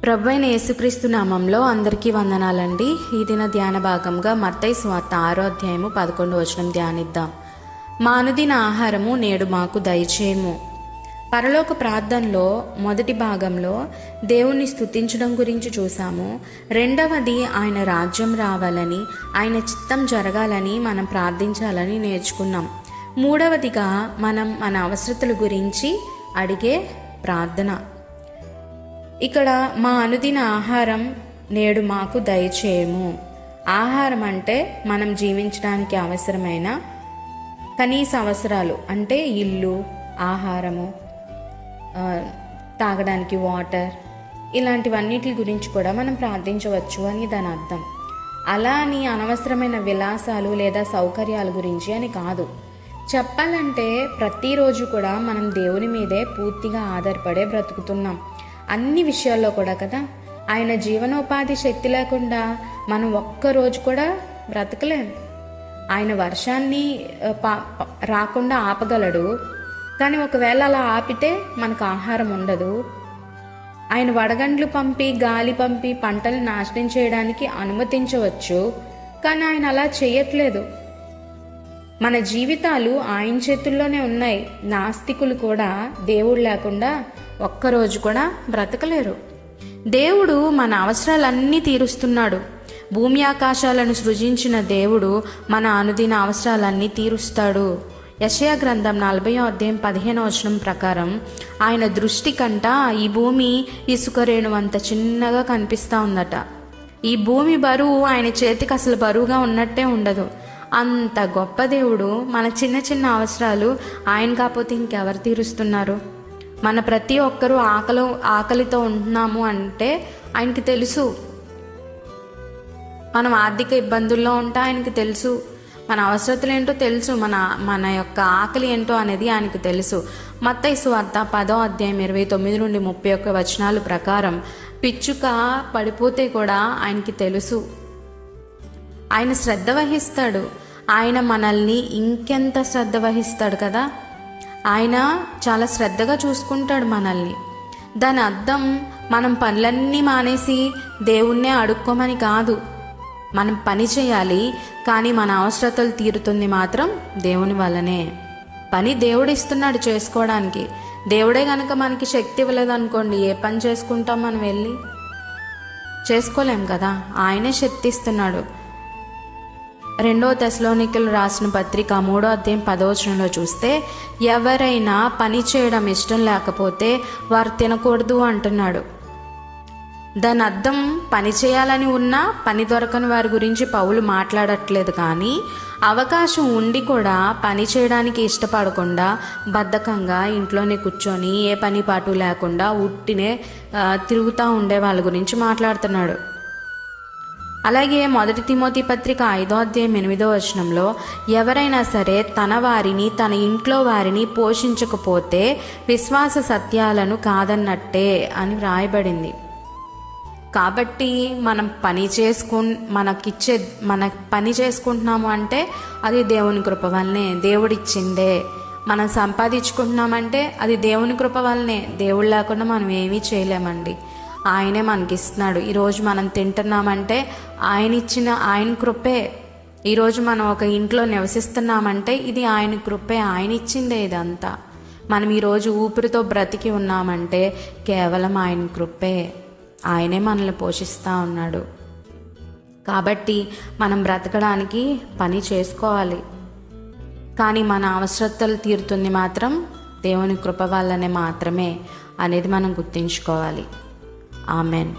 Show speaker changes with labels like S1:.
S1: ప్రభువైన యేసుక్రీస్తు నామంలో అందరికీ వందనాలండి. ఈ దిన ధ్యాన భాగంగా మత్తయి సువార్త 6వ అధ్యాయము 11వ వచనం ధ్యానిద్దాం. మా అనుదిన ఆహారము నేడు మాకు దయచేయము. పరలోక ప్రార్థనలో మొదటి భాగంలో దేవుణ్ణి స్తుతించడం గురించి చూసాము. రెండవది ఆయన రాజ్యం రావాలని, ఆయన చిత్తం జరగాలని మనం ప్రార్థించాలని నేర్చుకున్నాం. మూడవదిగా మనం మన అవసరతల గురించి అడిగే ప్రార్థన. ఇక్కడ మా అనుదిన ఆహారం నేడు మాకు దయచేయము. ఆహారం అంటే మనం జీవించడానికి అవసరమైన కనీస అవసరాలు, అంటే ఇల్లు, ఆహారము, తాగడానికి వాటర్, ఇలాంటివన్నిటి గురించి కూడా మనం ప్రార్థించవచ్చు అని దాని అర్థం. అలా అని అనవసరమైన విలాసాలు లేదా సౌకర్యాల గురించి అని కాదు. చెప్పాలంటే ప్రతిరోజు కూడా మనం దేవుని మీదే పూర్తిగా ఆధారపడే బ్రతుకుతున్నాం, అన్ని విషయాల్లో కూడా కదా. ఆయన జీవనోపాధి శక్తి లేకుండా మనం ఒక్కరోజు కూడా బ్రతకలేం. ఆయన వర్షాన్ని రాకుండా ఆపగలడు, కానీ ఒకవేళ అలా ఆపితే మనకు ఆహారం ఉండదు. ఆయన వడగండ్లు పంపి గాలి పంపి పంటలు నాశనం చేయడానికి అనుమతించవచ్చు, కానీ ఆయన అలా చేయట్లేదు. మన జీవితాలు ఆయన చేతుల్లోనే ఉన్నాయి. నాస్తికులు కూడా దేవుడు లేకుండా ఒక్కరోజు కూడా బ్రతకలేరు. దేవుడు మన అవసరాలన్నీ తీరుస్తున్నాడు. భూమి ఆకాశాలను సృజించిన దేవుడు మన అనుదిన అవసరాలన్నీ తీరుస్తాడు. యెషయా గ్రంథం 40వ అధ్యాయం 15వ వచనం ప్రకారం ఆయన దృష్టి కంట ఈ భూమి ఇసుక రేణువంత చిన్నగా కనిపిస్తూ ఉందట. ఈ భూమి బరువు ఆయన చేతికి అసలు బరువుగా ఉన్నట్టే ఉండదు. అంత గొప్ప దేవుడు మన చిన్న చిన్న అవసరాలు ఆయన కాకపోతే ఇంకెవరు తీరుస్తున్నారు? మన ప్రతి ఒక్కరూ ఆకలితో ఉంటున్నాము అంటే ఆయనకి తెలుసు. మనం ఆర్థిక ఇబ్బందుల్లో ఉంటే ఆయనకి తెలుసు. మన అవసరతలు ఏంటో తెలుసు. మన యొక్క ఆకలి ఏంటో అనేది ఆయనకు తెలుసు. మత్తయి సువార్త 10వ అధ్యాయం 29 నుండి 31 వచనాల ప్రకారం పిచ్చుక పడిపోతే కూడా ఆయనకి తెలుసు. ఆయన శ్రద్ధ వహిస్తాడు. ఆయన మనల్ని ఇంకెంత శ్రద్ధ వహిస్తాడు కదా. ఆయన చాలా శ్రద్ధగా చూసుకుంటాడు మనల్ని. దాని అర్థం మనం పనులన్నీ మానేసి దేవుణ్ణే అడుక్కోమని కాదు. మనం పని చేయాలి, కానీ మన అవసరతలు తీరుతుంది మాత్రం దేవుని వల్లనే. పని దేవుడు ఇస్తున్నాడు చేసుకోవడానికి. దేవుడే గనక మనకి శక్తి ఇవ్వలేదనుకోండి, ఏ పని చేసుకుంటాం? మనం వెళ్ళి చేసుకోలేం కదా. ఆయనే శక్తి ఇస్తున్నాడు. 2వ తెస్సలోనికీయులకు రాసిన పత్రిక 3వ అధ్యాయం 10వ వచనంలో చూస్తే, ఎవరైనా పని చేయడం ఇష్టం లేకపోతే వారు తినకూడదు అంటున్నాడు. దాని అర్థం పని చేయాలని ఉన్నా పని దొరకని వారి గురించి పౌలు మాట్లాడట్లేదు, కానీ అవకాశం ఉండి కూడా పని చేయడానికి ఇష్టపడకుండా బద్ధకంగా ఇంట్లోనే కూర్చొని ఏ పని పాటు లేకుండా ఉట్టినే తిరుగుతూ ఉండే వాళ్ళ గురించి మాట్లాడుతున్నాడు. అలాగే 1 తిమోతి పత్రిక 5వ అధ్యాయం 8వ వచనంలో, ఎవరైనా సరే తన వారిని తన ఇంట్లో వారిని పోషించకపోతే విశ్వాస సత్యాలను కాదన్నట్టే అని వ్రాయబడింది. కాబట్టి మనం మన పని చేసుకుంటున్నాము అంటే అది దేవుని కృప వల్లనే, దేవుడిచ్చిందే. మనం సంపాదించుకుంటున్నామంటే అది దేవుని కృప వల్లనే. దేవుడు లేకుండా మనం ఏమీ చేయలేమండి. ఆయనే మనకిస్తున్నాడు. ఈరోజు మనం తింటున్నామంటే ఆయన కృపే. ఈరోజు మనం ఒక ఇంట్లో నివసిస్తున్నామంటే ఇది ఆయన కృపే, ఆయన ఇచ్చిందే ఇదంతా. మనం ఈరోజు ఊపిరితో బ్రతికి ఉన్నామంటే కేవలం ఆయన కృపే. ఆయనే మనల్ని పోషిస్తూ ఉన్నాడు. కాబట్టి మనం బ్రతకడానికి పని చేసుకోవాలి, కానీ మన అవసరతలు తీరుతుంది మాత్రం దేవుని కృప వల్లనే మాత్రమే అనేది మనం గుర్తుంచుకోవాలి. ఆమెన్.